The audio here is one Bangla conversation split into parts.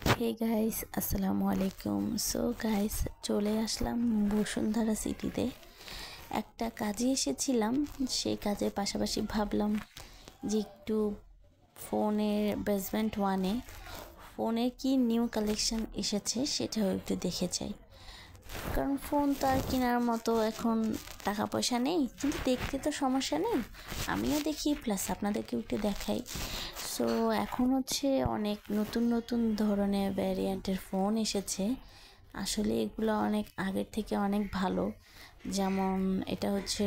হে গাইস, আসসালামু আলাইকুম। সো গাইস, চলে আসলাম বসুন্ধরা সিটিতে। একটা কাজে এসেছিলাম, সেই কাজের পাশাপাশি ভাবলাম যে একটু ফোনের বেসমেন্ট ওয়ানে ফোনের কি নিউ কালেকশন এসেছে সেটাও একটু দেখে যাই। কারণ ফোন তো আর কেনার মতো এখন টাকা পয়সা নেই, কিন্তু দেখতে তো সমস্যা নেই। আমিও দেখি, প্লাস আপনাদেরকেও একটু দেখাই। সো এখন হচ্ছে অনেক নতুন নতুন ধরনের ভ্যারিয়েন্টের ফোন এসেছে। আসলে এগুলো অনেক আগের থেকে অনেক ভালো। যেমন এটা হচ্ছে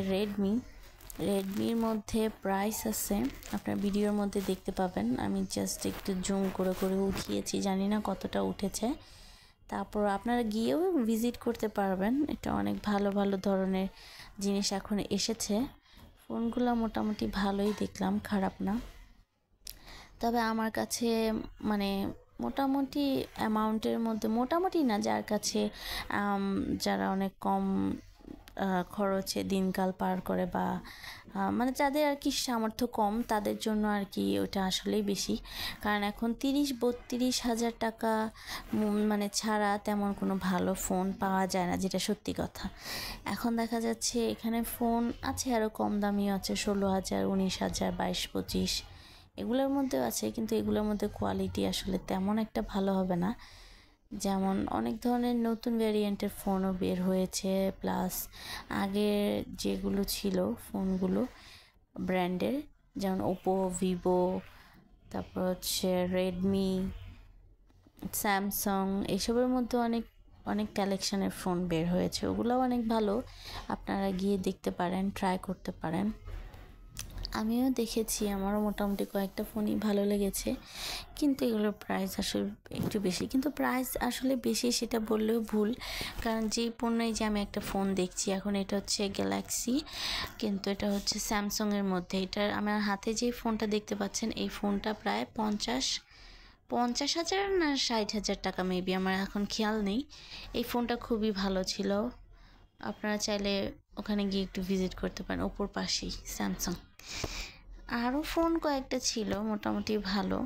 রেডমির মধ্যে প্রাইস আছে, আপনার ভিডিওর মধ্যে দেখতে পাবেন। আমি জাস্ট একটু জুম করে করে উঠিয়েছি, জানি না কতটা উঠেছে। তারপর আপনারা গিয়েও ভিজিট করতে পারবেন। এটা অনেক ভালো ভালো ধরনের জিনিস এখন এসেছে। ফোনগুলো মোটামুটি ভালোই দেখলাম, খারাপ না। তবে আমার কাছে মানে মোটামুটি অ্যামাউন্টের মধ্যে, মোটামুটি না, যার কাছে যারা অনেক কম খরচে দিনকাল পার করে, বা মানে যাদের আর কি সামর্থ্য কম, তাদের জন্য আর কি ওটা আসলেই বেশি। কারণ এখন 30-32 হাজার টাকা মানে ছাড়া তেমন কোনো ভালো ফোন পাওয়া যায় না, যেটা সত্যি কথা। এখন দেখা যাচ্ছে এখানে ফোন আছে আরও কম দামিও আছে, 16,000, 19,000, 22-25 এগুলোর মধ্যেও আছে। কিন্তু এগুলোর মধ্যে কোয়ালিটি আসলে তেমন একটা ভালো হবে না। যেমন অনেক ধরনের নতুন ভ্যারিয়েন্টের ফোনও বের হয়েছে, প্লাস আগের যেগুলো ছিল ফোনগুলো ব্র্যান্ডের, যেমন ওপো, ভিভো, তারপর হচ্ছে রেডমি, স্যামসাং, এইসবের মধ্যে অনেক অনেক কালেকশানের ফোন বের হয়েছে। ওগুলোও অনেক ভালো, আপনারা গিয়ে দেখতে পারেন, ট্রাই করতে পারেন। আমিও দেখেছি, আমারও মোটামুটি কয়েকটা ফোনই ভালো লেগেছে, কিন্তু এগুলোর প্রাইস আসলে একটু বেশি। কিন্তু প্রাইস আসলে বেশি সেটা বললেও ভুল, কারণ যেই পণ্যই যে আমি একটা ফোন দেখছি এখন, এটা হচ্ছে গ্যালাক্সি, কিন্তু এটা হচ্ছে স্যামসাংয়ের মধ্যে। এটা আমার হাতে যে ফোনটা দেখতে পাচ্ছেন, এই ফোনটা প্রায় 50,000 না 60,000 টাকা মেবি, আমার এখন খেয়াল নেই। এই ফোনটা খুবই ভালো ছিল, আপনারা চাইলে ওখানে গিয়ে একটু ভিজিট করতে পারেন, ওপর পাশেই স্যামসাং। আরও ফোন কয়েকটা ছিল মোটামুটি ভালো,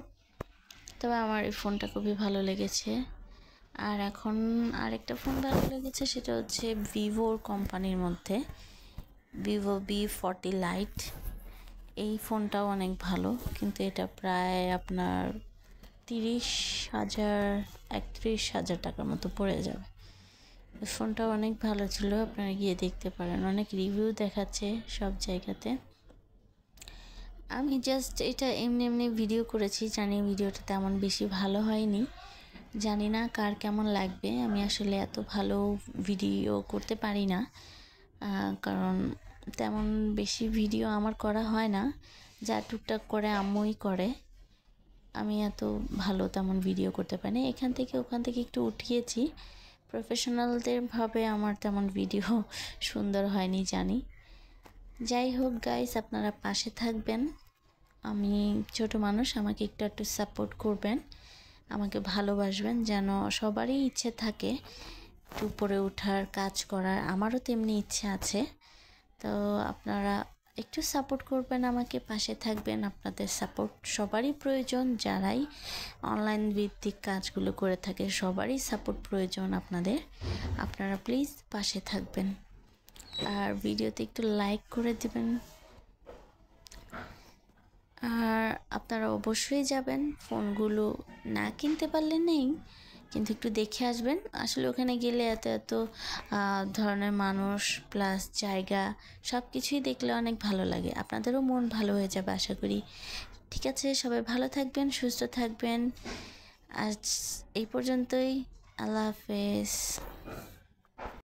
তবে আমার এই ফোনটা খুবই ভালো লেগেছে। আর এখন আরেকটা ফোন ভালো লেগেছে, সেটা হচ্ছে ভিভোর কোম্পানির মধ্যে ভিভো V40 লাইট। এই ফোনটাও অনেক ভালো, কিন্তু এটা প্রায় আপনার 30,000, 31,000 টাকার মতো পড়ে যাবে। ফোনটাও অনেক ভালো ছিল, আপনারা গিয়ে দেখতে পারেন, অনেক রিভিউ দেখাচ্ছে সব জায়গাতে। আমি জাস্ট এটা এমনি এমনি ভিডিও করেছি, জানি ভিডিওটা তেমন বেশি ভালো হয়নি, জানি না কার কেমন লাগবে। আমি আসলে এত ভালো ভিডিও করতে পারি না, কারণ তেমন বেশি ভিডিও আমার করা হয় না, যা টুকটাক করে আম্মুই করে। আমি এত ভালো তেমন ভিডিও করতে পারি না, এখান থেকে ওখান থেকে একটু উঠিয়েছি। প্রফেশনালদের ভাবে আমার তেমন ভিডিও সুন্দর হয়নি জানি। যাই হোক গাইস, আপনারা পাশে থাকবেন। আমি ছোট মানুষ, আমাকে একটু একটু সাপোর্ট করবেন, আমাকে ভালোবাসবেন, যেন সবারই ইচ্ছে থাকে একটু উপরে ওঠার, কাজ করার। আমারও তেমনি ইচ্ছে আছে। তো আপনারা একটু সাপোর্ট করবেন, আমাকে পাশে থাকবেন। আপনাদের সাপোর্ট সবারই প্রয়োজন, যারাই অনলাইন ভিত্তিক কাজগুলো করে থাকে সবারই সাপোর্ট প্রয়োজন আপনাদের। আপনারা প্লিজ পাশে থাকবেন, আর ভিডিওতে একটু লাইক করে দিবেন। আর আপনারা অবশ্যই যাবেন, ফোনগুলো না কিনতে পারলে নেই, কিন্তু একটু দেখে আসবেন। আসলে ওখানে গেলে এত এত ধরনের মানুষ, প্লাস জায়গা, সব কিছুই দেখলে অনেক ভালো লাগে। আপনাদেরও মন ভালো হয়ে যাবে আশা করি। ঠিক আছে, সবাই ভালো থাকবেন, সুস্থ থাকবেন। আজ এই পর্যন্তই, আল্লাহ হাফেজ।